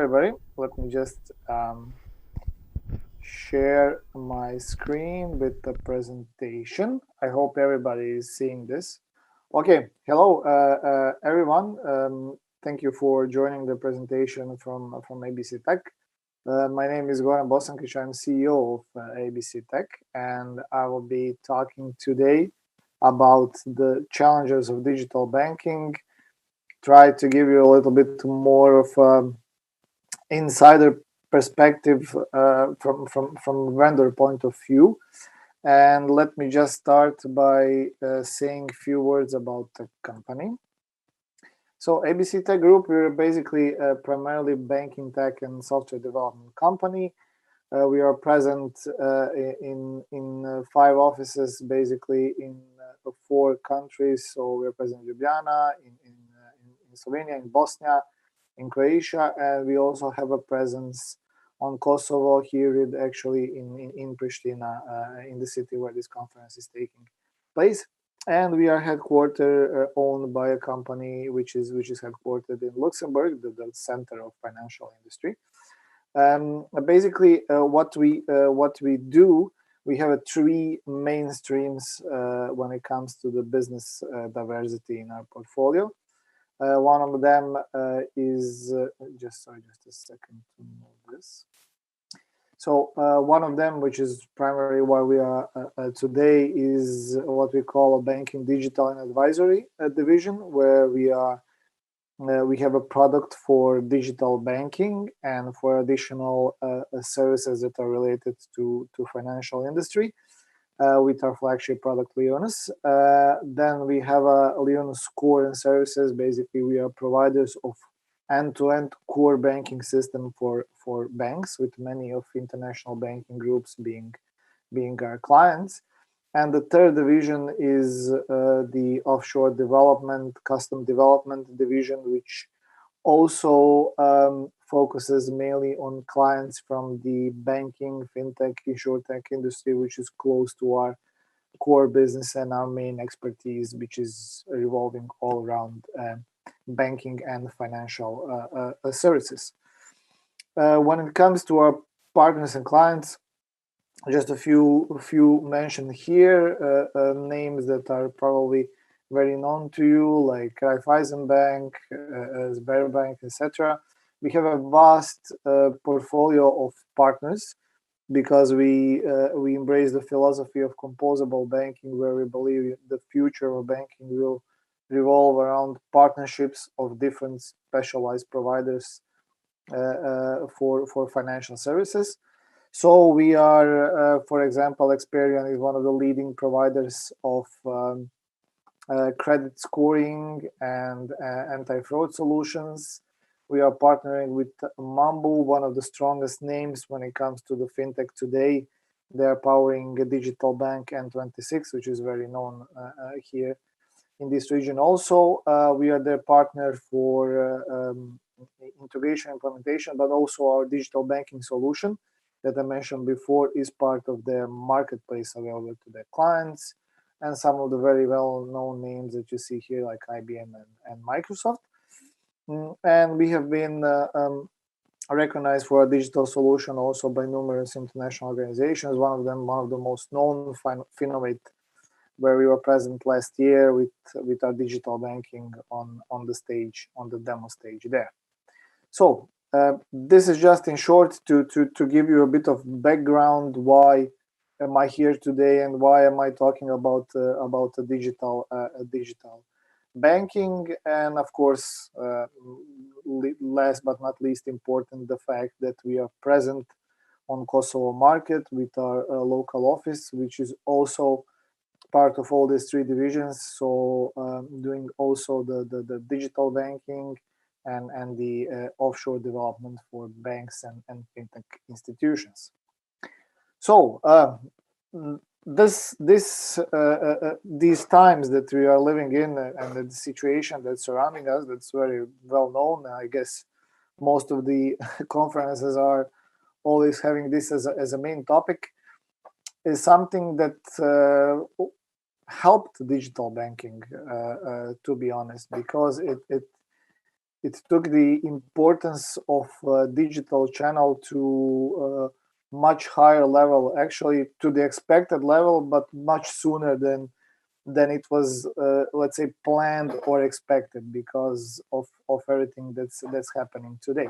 everybody. Let me just share my screen with the presentation. I hope everybody is seeing this. Okay, hello everyone. Thank you for joining the presentation from ABC Tech. My name is Goran Bosankić. I'm CEO of ABC Tech, and I will be talking today about the challenges of digital banking. Try to give you a little bit more of insider perspective from vendor point of view. And let me just start by saying a few words about the company. So ABC Tech Group, we're basically a primarily banking tech and software development company. We are present in 5 offices, basically in 4 countries. So we're present in Ljubljana, in Slovenia, in Bosnia, in Croatia, and we also have a presence on Kosovo here, in Pristina, in the city where this conference is taking place. And we are headquartered, owned by a company which is headquartered in Luxembourg, the center of financial industry. Basically, what we do, we have 3 main streams when it comes to the business diversity in our portfolio. One of them is just a second to move this. So one of them, which is primarily why we are today, is what we call a banking, digital, and advisory division, where we have a product for digital banking and for additional services that are related to financial industry. With our flagship product Leonis. Then we have a Leonis core and services. Basically, we are providers of end-to-end core banking system for banks, with many of international banking groups being our clients. And the third division is the offshore development, custom development division, which also focuses mainly on clients from the banking, fintech, insurtech industry, which is close to our core business and our main expertise, which is revolving all around banking and financial services. When it comes to our partners and clients, just a few mentioned here, names that are probably very known to you, like Raiffeisen Bank, Sberbank, etc. We have a vast portfolio of partners because we embrace the philosophy of composable banking, where we believe the future of banking will revolve around partnerships of different specialized providers for financial services. So we are, for example, Experian is one of the leading providers of credit scoring and anti-fraud solutions. We are partnering with Mambu, one of the strongest names when it comes to the fintech today. They are powering a digital bank N26, which is very known here in this region. Also, we are their partner for integration implementation, but also our digital banking solution that I mentioned before is part of their marketplace available to their clients. And some of the very well-known names that you see here, like IBM and Microsoft. And we have been recognized for a digital solution also by numerous international organizations. One of them, one of the most known, Finovate, where we were present last year with our digital banking on the stage, on the demo stage there. So this is just in short to give you a bit of background. Why am I here today, and why am I talking about a digital banking? And of course, last but not least important, the fact that we are present on Kosovo market with our local office, which is also part of all these 3 divisions. So doing also the digital banking and the offshore development for banks and fintech institutions. So these times that we are living in and the situation that's surrounding us, that's very well known. I guess most of the conferences are always having this as a main topic, is something that helped digital banking, to be honest, because it took the importance of digital channel to much higher level, actually to the expected level, but much sooner than it was, let's say, planned or expected because of everything that's happening today.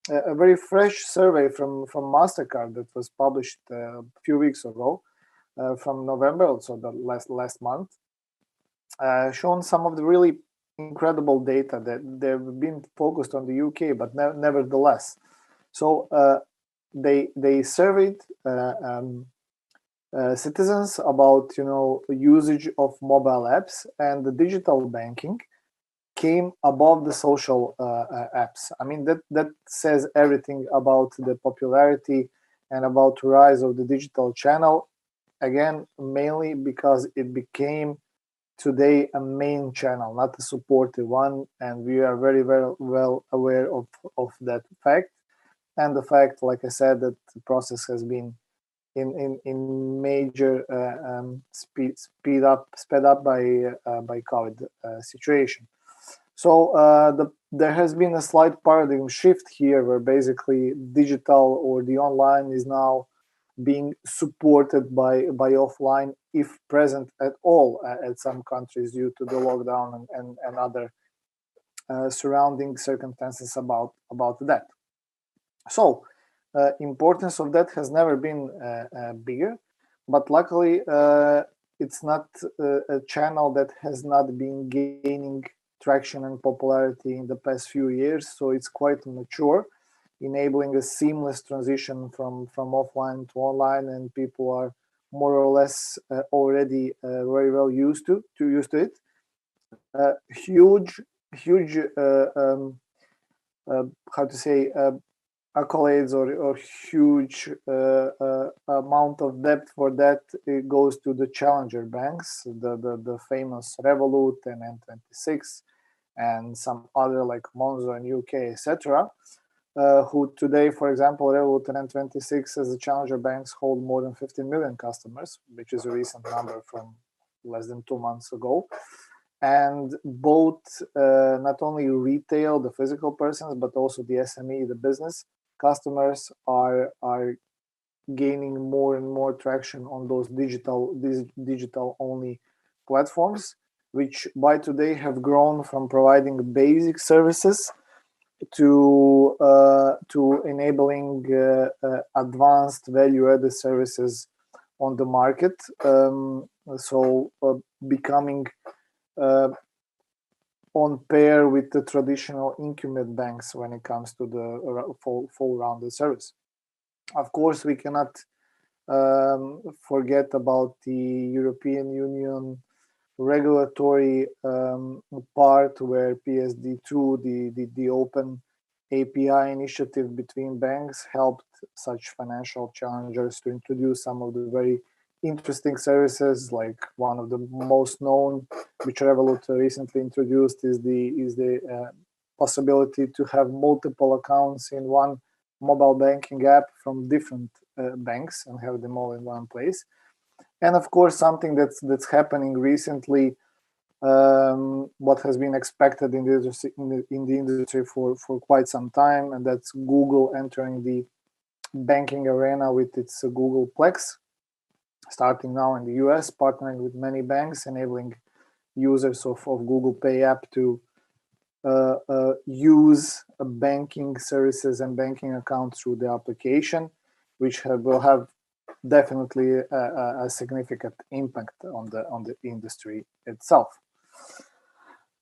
A very fresh survey from MasterCard that was published a few weeks ago, from November, also the last month, shown some of the really incredible data that they've been focused on the UK, but nevertheless. So they surveyed citizens about usage of mobile apps, and the digital banking came above the social apps. I mean, that says everything about the popularity and about the rise of the digital channel. Again, mainly because it became today a main channel, not a supportive one, and we are very, very well aware of that fact. And the fact, like I said, that the process has been in major sped up by COVID situation. So there has been a slight paradigm shift here, where basically digital or the online is now being supported by offline, if present at all, at some countries due to the lockdown and other surrounding circumstances about that. So importance of that has never been bigger, but luckily it's not a channel that has not been gaining traction and popularity in the past few years. So it's quite mature, enabling a seamless transition from offline to online, and people are more or less already very well used to it. Huge how to say accolades or huge amount of depth for that, it goes to the challenger banks, the famous Revolut and N26 and some other like Monzo in UK, etc. Who today, for example, Revolut and N26 as the challenger banks hold more than 15 million customers, which is a recent number from less than 2 months ago. And both not only retail, the physical persons, but also the SME, the business customers are gaining more and more traction on those digital only platforms, which by today have grown from providing basic services to enabling advanced value-added services on the market. So becoming on pair with the traditional incumbent banks when it comes to the full-rounded service. Of course, we cannot forget about the European Union regulatory part, where PSD2, the open API initiative between banks, helped such financial challengers to introduce some of the very interesting services. Like one of the most known, which Revolut recently introduced, is the possibility to have multiple accounts in one mobile banking app from different banks and have them all in one place. And of course, something that's happening recently, what has been expected in the industry for quite some time, and that's Google entering the banking arena with its Google Plex, starting now in the US, partnering with many banks, enabling users of Google Pay app to use banking services and banking accounts through the application, which will have definitely a significant impact on the industry itself.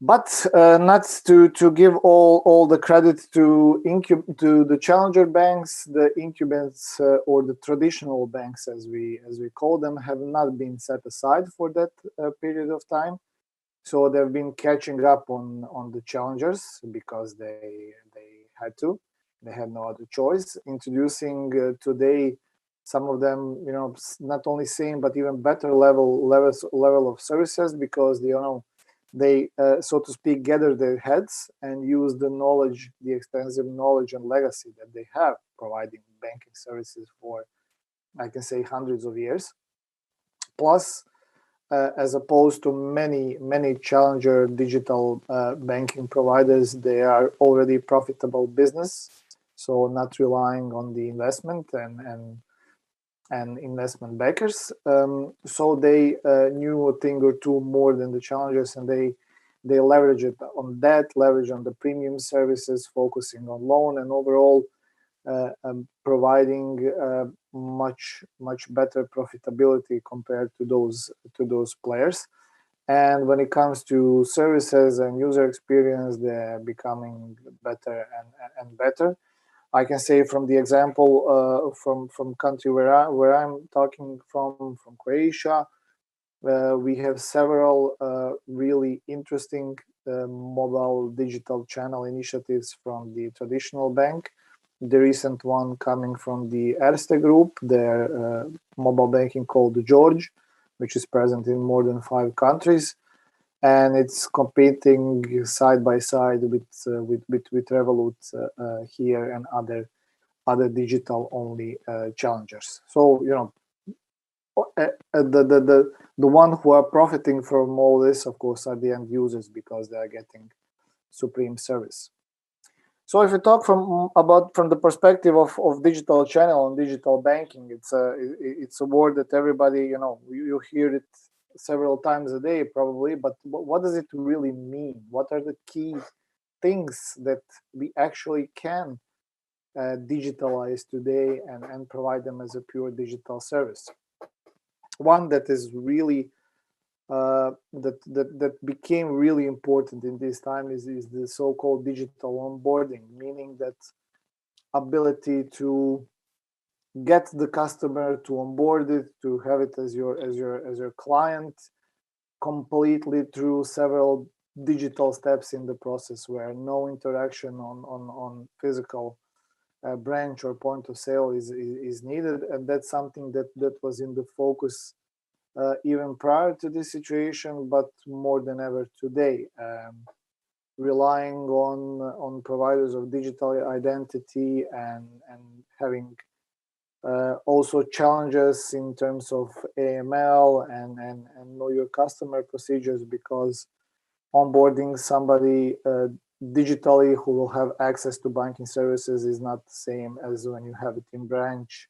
But not to give all the credit to the challenger banks. The incumbents or the traditional banks, as we call them, have not been set aside for that period of time. So they've been catching up on the challengers because they had to. They had no other choice. Introducing today some of them, not only same but even better level of services, because they so to speak gather their heads and use the extensive knowledge and legacy that they have providing banking services for, I can say, hundreds of years. Plus, as opposed to many challenger digital banking providers, they are already profitable business, so not relying on the investment and investment backers. So they knew a thing or two more than the challengers, and they leverage it on that, leverage on the premium services, focusing on loan and overall providing much better profitability compared to those players. And when it comes to services and user experience, they're becoming better and better. I can say from the example from country where I'm talking from Croatia, we have several really interesting mobile digital channel initiatives from the traditional bank. The recent one coming from the Erste Group, their mobile banking called George, which is present in more than 5 countries, and it's competing side by side with Revolut here and other digital only challengers. So the one who are profiting from all this, of course, are the end users, because they are getting supreme service. So if you talk from the perspective of digital channel and digital banking, it's a word that everybody, you hear it several times a day probably, but what does it really mean? What are the key things that we actually can digitalize today and provide them as a pure digital service? One that is really that became really important in this time is the so-called digital onboarding, meaning that ability to get the customer to onboard it, to have it as your client, completely through several digital steps in the process, where no interaction on physical branch or point of sale is needed. And that's something that was in the focus even prior to this situation, but more than ever today, relying on providers of digital identity and having also challenges in terms of AML and know your customer procedures, because onboarding somebody digitally who will have access to banking services is not the same as when you have it in branch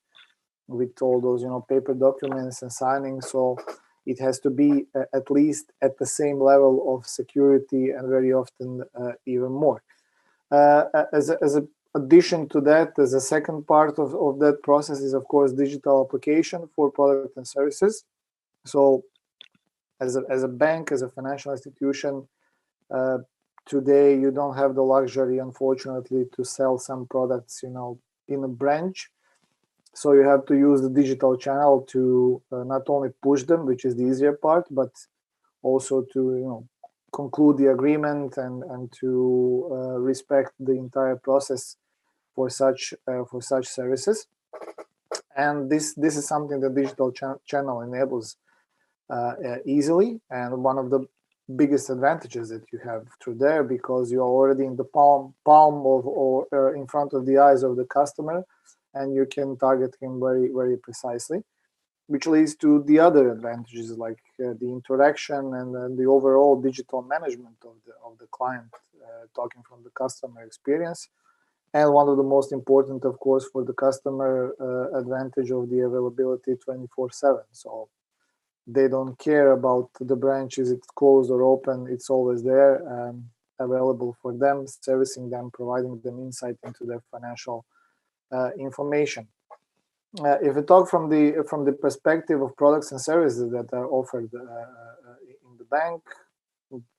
with all those paper documents and signing. So it has to be at least at the same level of security, and very often even more. As a addition to that, as a second part of that process is, of course, digital application for products and services. So as a bank, as a financial institution, today you don't have the luxury, unfortunately, to sell some products in a branch. So you have to use the digital channel to not only push them, which is the easier part, but also to conclude the agreement and to respect the entire process for such services. And this is something that digital channel enables easily, and one of the biggest advantages that you have through there, because you're already in the palm of or in front of the eyes of the customer, and you can target him very precisely, which leads to the other advantages, like the interaction and the overall digital management of the client, talking from the customer experience. And one of the most important, of course, for the customer, advantage of the availability 24/7. So they don't care about the branch, is it closed or open, it's always there, available for them, servicing them, providing them insight into their financial information. If we talk from the perspective of products and services that are offered in the bank,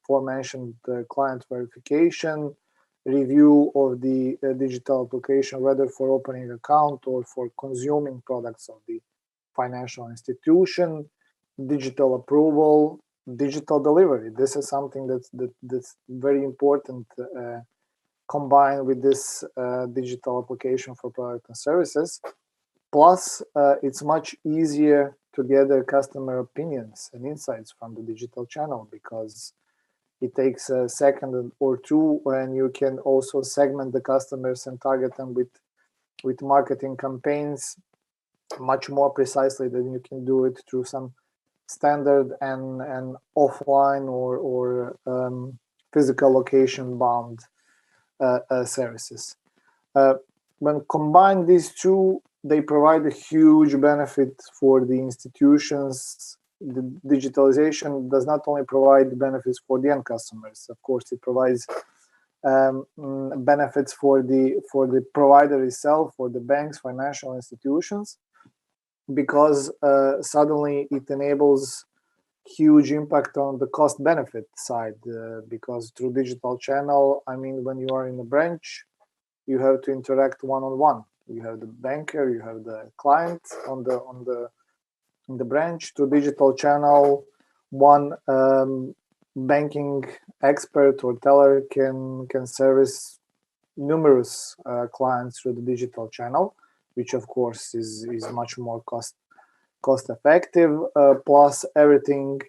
aforementioned client verification, review of the digital application, whether for opening account or for consuming products of the financial institution, digital approval, digital delivery. This is something that's very important, combined with this digital application for products and services. Plus, it's much easier to gather customer opinions and insights from the digital channel, because it takes a second or two when you can also segment the customers and target them with marketing campaigns much more precisely than you can do it through some standard and offline or physical location bound services. When combined these two, they provide a huge benefit for the institutions. The digitalization does not only provide benefits for the end customers. Of course, it provides benefits for the provider itself, for the banks, financial institutions, because suddenly it enables huge impact on the cost benefit side, because through digital channel, I mean, when you are in a branch, you have to interact one-on-one. You have the banker, you have the client on the branch. Through digital channel, one banking expert or teller can service numerous clients through the digital channel, which of course is much more cost effective. Plus everything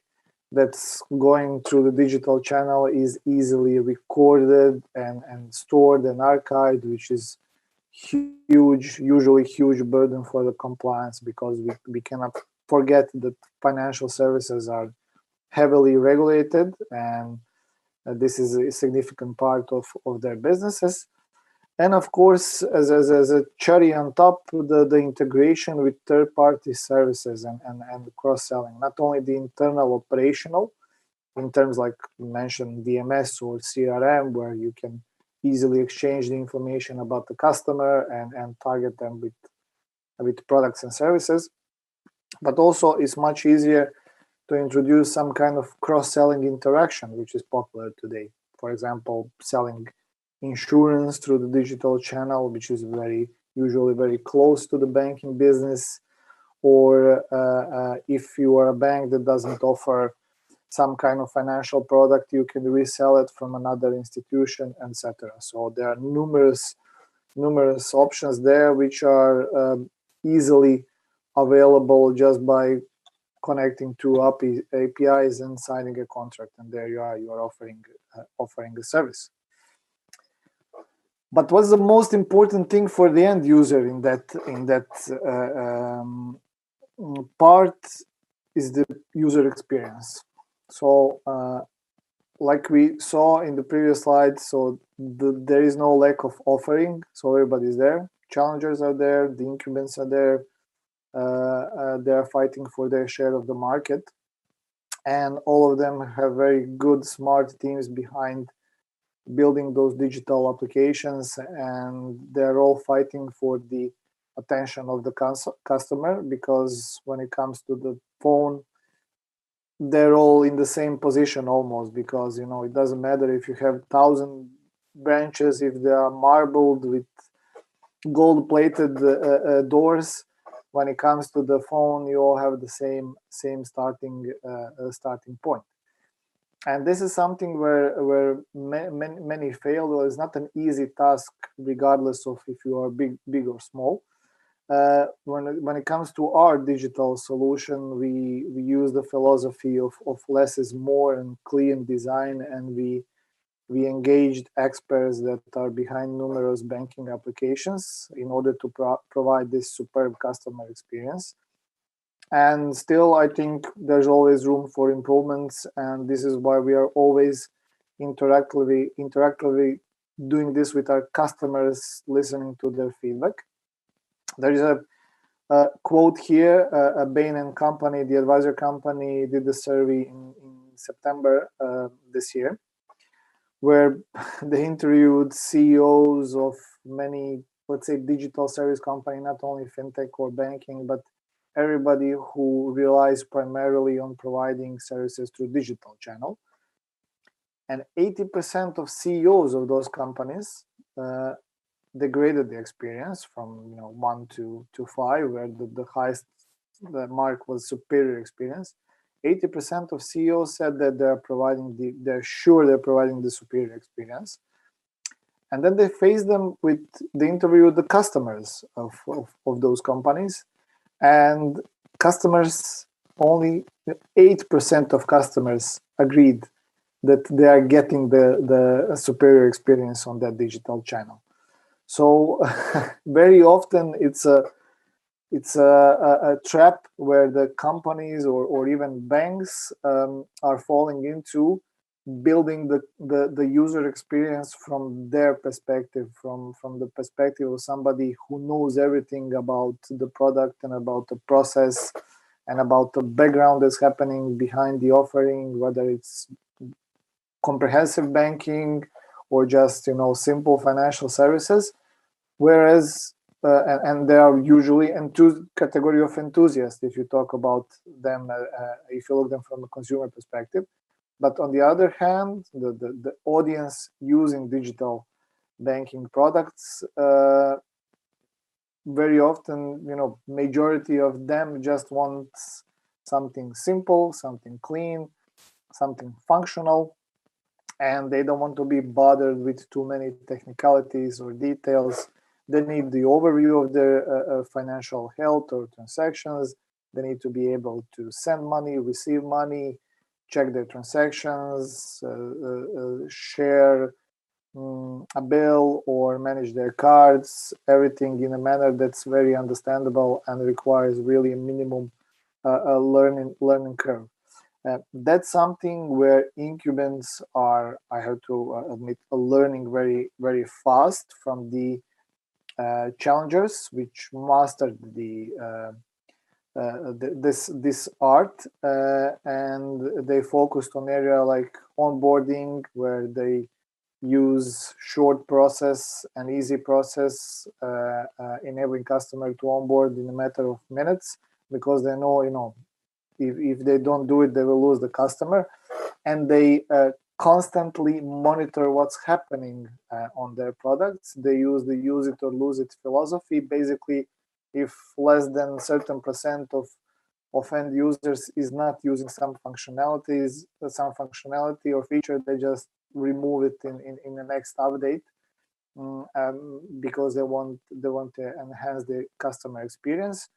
that's going through the digital channel is easily recorded and stored and archived, which is usually huge burden for the compliance, because we cannot forget that financial services are heavily regulated, and this is a significant part of their businesses. And of course, as a cherry on top, the integration with third-party services and cross-selling, not only the internal operational, in terms like you mentioned DMS or CRM, where you can easily exchange the information about the customer and target them with products and services, but also it's much easier to introduce some kind of cross-selling interaction, which is popular today. For example, selling insurance through the digital channel, which is usually very close to the banking business, or if you are a bank that doesn't offer some kind of financial product, you can resell it from another institution, etc. So there are numerous options there, which are easily available just by connecting to APIs and signing a contract, and there you are offering a service. But what's the most important thing for the end user in that part is the user experience. So like we saw in the previous slide, so there is no lack of offering, so everybody's there. Challengers are there, the incumbents are there. They are fighting for their share of the market, and all of them have very good, smart teams behind building those digital applications, and they're all fighting for the attention of the customer, because when it comes to the phone, they're all in the same position almost, because it doesn't matter if you have 1,000 branches, if they are marbled with gold-plated doors. When it comes to the phone, you all have the same starting point. And this is something where many fail. Well, it's not an easy task, regardless of if you are big or small. When it comes to our digital solution, we use the philosophy of less is more and clean design, and we engaged experts that are behind numerous banking applications in order to provide this superb customer experience. And still, I think there's always room for improvements, and this is why we are always interactively doing this with our customers, listening to their feedback. There is a quote here. Bain & Company, the advisor company, did the survey in September this year, where they interviewed CEOs of many, let's say, digital service company, not only fintech or banking, but everybody who relies primarily on providing services through digital channel. And 80% of CEOs of those companies degraded the experience from 1 to 5, where the highest mark was superior experience. 80% of CEOs said that they're sure they're providing the superior experience. And then they faced them with the interview with the customers of those companies. And customers, only 8% of customers agreed that they are getting the superior experience on that digital channel. So very often it's it's a trap where the companies or even banks are falling into building the user experience from their perspective, from the perspective of somebody who knows everything about the product and about the process and about the background that's happening behind the offering, whether it's comprehensive banking or just simple financial services. Whereas and there are usually category of enthusiasts if you talk about them, if you look them from a consumer perspective. But on the other hand, the audience using digital banking products, very often, majority of them just wants something simple, something clean, something functional, and they don't want to be bothered with too many technicalities or details. They need the overview of their financial health or transactions. They need to be able to send money, receive money, check their transactions, share a bill or manage their cards, everything in a manner that's very understandable and requires really a minimum learning curve. That's something where incumbents are, I have to admit, learning very, very fast from the challengers, which mastered this art, and they focused on area like onboarding, where they use short process and easy process, enabling customer to onboard in a matter of minutes, because they know, if they don't do it, they will lose the customer, and they constantly monitor what's happening on their products. They use the use it or lose it philosophy. Basically, if less than a certain percent of end users is not using some functionality or feature, they just remove it in the next update, because they want to enhance the customer experience.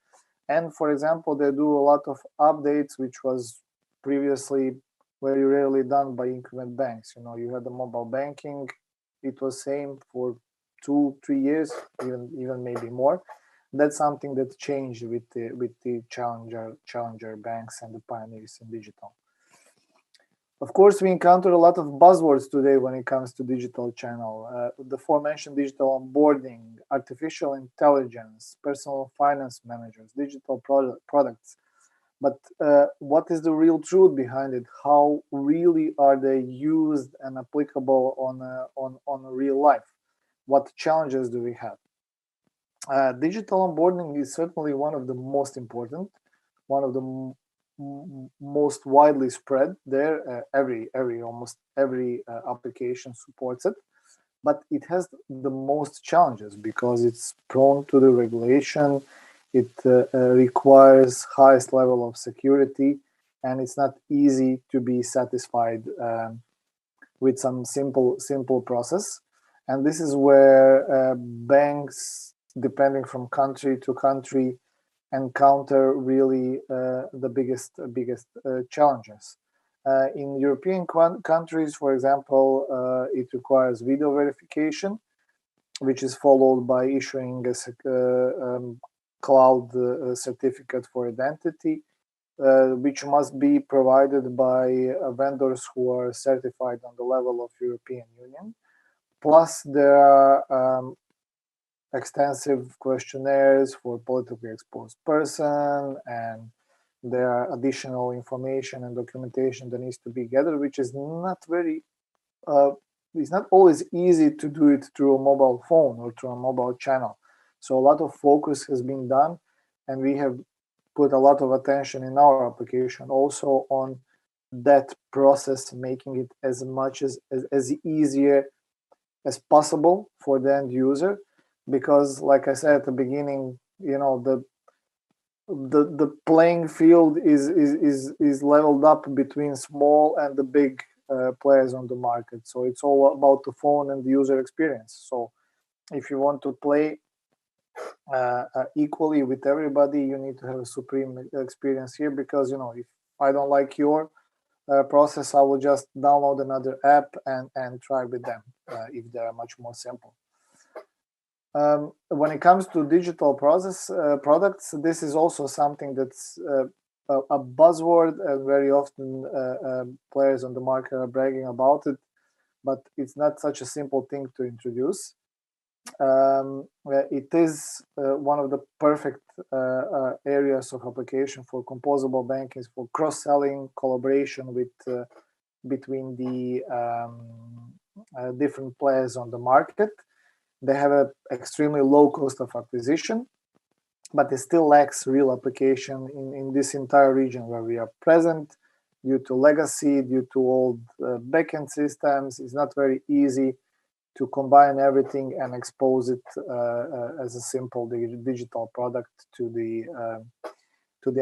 And for example, they do a lot of updates, which was previously very rarely done by incumbent banks. You had the mobile banking; it was same for 2-3 years, even maybe more. That's something that changed with the challenger banks and the pioneers in digital. Of course, we encounter a lot of buzzwords today when it comes to digital channel. The aforementioned digital onboarding, artificial intelligence, personal finance managers, digital products. But what is the real truth behind it? How really are they used and applicable on real life? What challenges do we have? Digital onboarding is certainly one of the most important, one of the most widely spread there. Almost every application supports it, but it has the most challenges because it's prone to the regulation. It requires highest level of security, and it's not easy to be satisfied with some simple process. And this is where banks, depending from country to country, encounter really the biggest challenges. In European countries, for example, it requires video verification, which is followed by issuing a cloud certificate for identity, which must be provided by vendors who are certified on the level of European Union. Plus, there are extensive questionnaires for politically exposed person, and there are additional information and documentation that needs to be gathered, which is not very it's not always easy to do it through a mobile phone or through a mobile channel. So a lot of focus has been done, and we have put a lot of attention in our application also on that process, making it as much as easier as possible for the end user. Because, like I said at the beginning, the playing field is leveled up between small and the big players on the market. So it's all about the phone and the user experience. So if you want to play equally with everybody, you need to have a supreme experience here. Because if I don't like your process, I will just download another app and try with them if they are much more simple. When it comes to digital products, this is also something that's a buzzword, and very often players on the market are bragging about it, but it's not such a simple thing to introduce. It is one of the perfect areas of application for composable banking, for cross-selling, collaboration with between the different players on the market. They have an extremely low cost of acquisition, but it still lacks real application in this entire region where we are present. Due to legacy, due to old backend systems, it's not very easy to combine everything and expose it as a simple digital product to the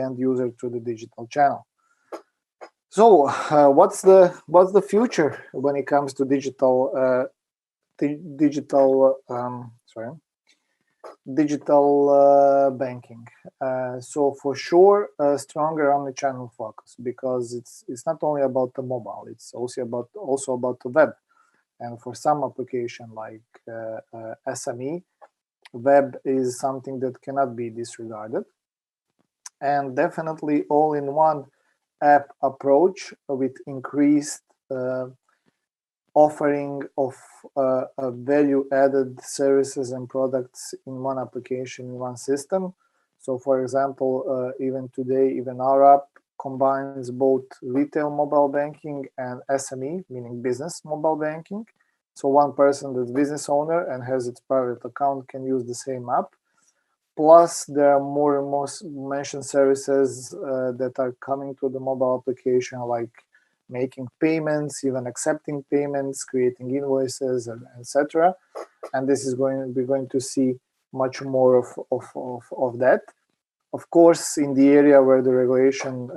end user through the digital channel. So, what's the future when it comes to digital banking? So for sure, a stronger omnichannel focus, because it's not only about the mobile; it's also about the web. And for some application like SME, web is something that cannot be disregarded. And definitely all-in-one app approach with increased offering of value-added services and products in one application, in one system. So for example, even today, even our app combines both retail mobile banking and SME, meaning business mobile banking. So one person that's business owner and has its private account can use the same app. Plus, there are more and more mentioned services that are coming to the mobile application, like making payments, even accepting payments, creating invoices, etc. And this is we're going to see much more of that. Of course, in the area where the regulation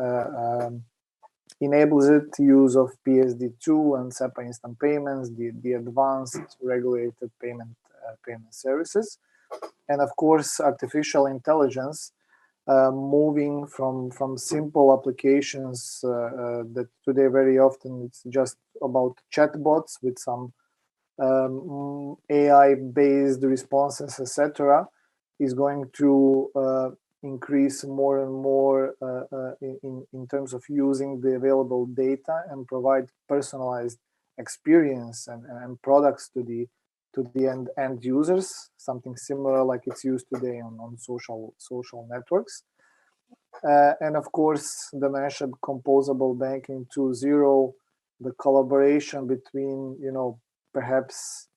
enables it, use of PSD2 and SEPA instant payments, the advanced regulated payment services, and of course, artificial intelligence, moving from simple applications that today very often it's just about chatbots with some AI-based responses, etc., is going to increase more and more in terms of using the available data and provide personalized experience and products to the end users, something similar like it's used today on social networks. And of course, the mentioned composable banking 2.0, the collaboration between, perhaps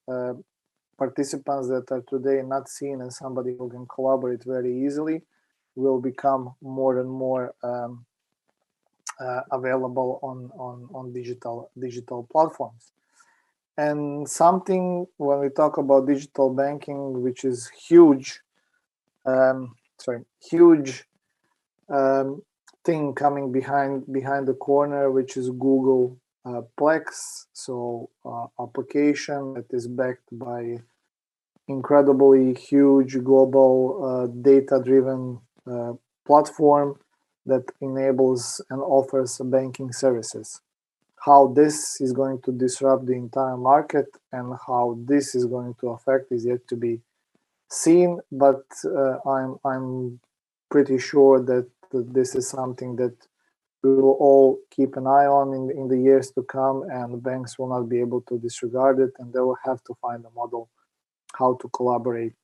participants that are today not seen as somebody who can collaborate very easily, will become more and more available on digital platforms. And something when we talk about digital banking, which is huge thing coming behind the corner, which is Google Plex. So application that is backed by incredibly huge global data-driven platform that enables and offers banking services. How this is going to disrupt the entire market and how this is going to affect is yet to be seen, but I'm pretty sure that this is something that we will all keep an eye on in the years to come, and banks will not be able to disregard it, and they will have to find a model how to collaborate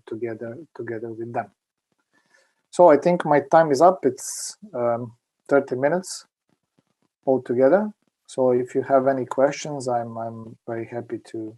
together with them. So I think my time is up. It's 30 minutes altogether. So if you have any questions, I'm very happy to